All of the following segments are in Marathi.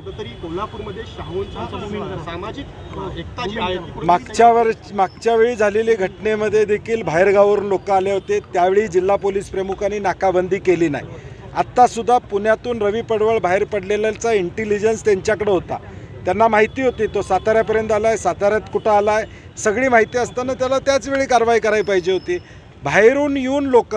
कुठेतरी कोल्हापूरमध्ये शाहूंच्या सामाजिक एकता जी आहे ती कुठेतरी मागच्या वेळी झालेली घटनेमध्ये देखील बाहेरगावावरून लोक आले होते, त्यावेळी जिल्हा पोलीस प्रमुखांनी नाकाबंदी केली नाही. आत्तासुद्धा पुण्यातून रवी पडवळ बाहेर पडलेल्याचा इंटेलिजन्स त्यांच्याकडे होता, त्यांना माहिती होती तो साताऱ्यापर्यंत आला आहे, साताऱ्यात कुठं आला आहे, सगळी माहिती असताना त्याला त्याच वेळी कारवाई करायला पाहिजे होती. बाहेरून येऊन लोक,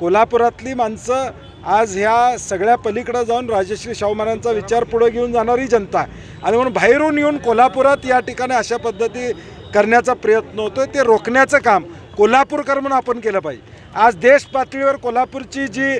कोल्हापुरातली माणसं आज ह्या सगळ्या पलीकडे जाऊन राजश्री शाहू महाराजांचा विचार पुढे घेऊन जाणारी जनता आहे आणि म्हणून बाहेरून येऊन कोल्हापुरात या ठिकाणी अशा पद्धती करण्याचा प्रयत्न होतो, ते रोखण्याचं काम कोल्हापूरकर म्हणून आपण केलं पाहिजे. आज देश पातळीवर कोल्हापूरची जी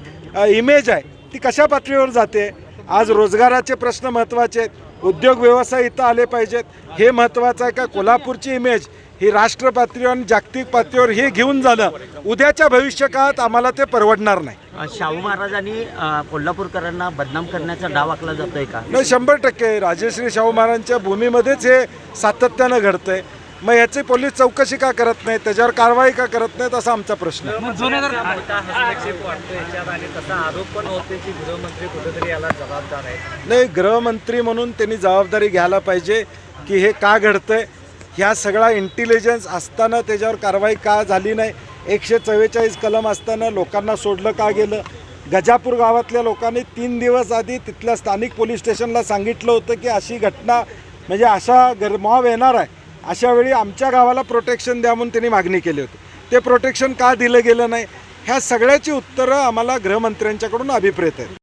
इमेज आहे ती कशा पातळीवर जाते. आज रोजगाराचे प्रश्न महत्त्वाचे आहेत, उद्योग व्यवसाय इथं आले पाहिजेत, हे महत्त्वाचं आहे का. कोल्हापूरची इमेज ही राष्ट्र पातळीवर आणि जागतिक पातळीवर हे घेऊन जाणं उद्याच्या भविष्यकाळात आम्हाला ते परवडणार नाही. शाहू महाराजांनी कोल्हापूरकरांना बदनाम करण्याचा डाव आखला जातोय का? नाही, 100% राजश्री शाहू महाराजांच्या भूमीमध्येच हे सातत्यानं घडतंय. मग याची पोलीस चौकशी का करत नाहीत, त्याच्यावर कारवाई का करत नाहीत, असा आमचा प्रश्न आहे. हस्तक्षेप वाटतो याच्यात आणि तसा आरोप पण होते की गृहमंत्री कुठेतरी याला जबाबदार आहे. नाही, गृहमंत्री म्हणून त्यांनी जबाबदारी घ्यायला पाहिजे की हे का घडतंय. ह्या सगळा इंटेलिजन्स असताना त्याच्यावर कारवाई का झाली नाही. 144 कलम असताना लोकांना सोडलं का गेलं. गजापूर गावातल्या लोकांनी 3 दिवस आधी तिथल्या स्थानिक पोलीस स्टेशनला सांगितलं होतं की अशी घटना म्हणजे अशा गरमाव येणार आहे, अशा वेळी आमच्या गावाला प्रोटेक्शन द्या म्हणून त्यांनी मागणी केली होती. ते प्रोटेक्शन का दिलं गेलं नाही, ह्या सगळ्याची उत्तरं आम्हाला गृहमंत्र्यांच्याकडून अभिप्रेत आहेत.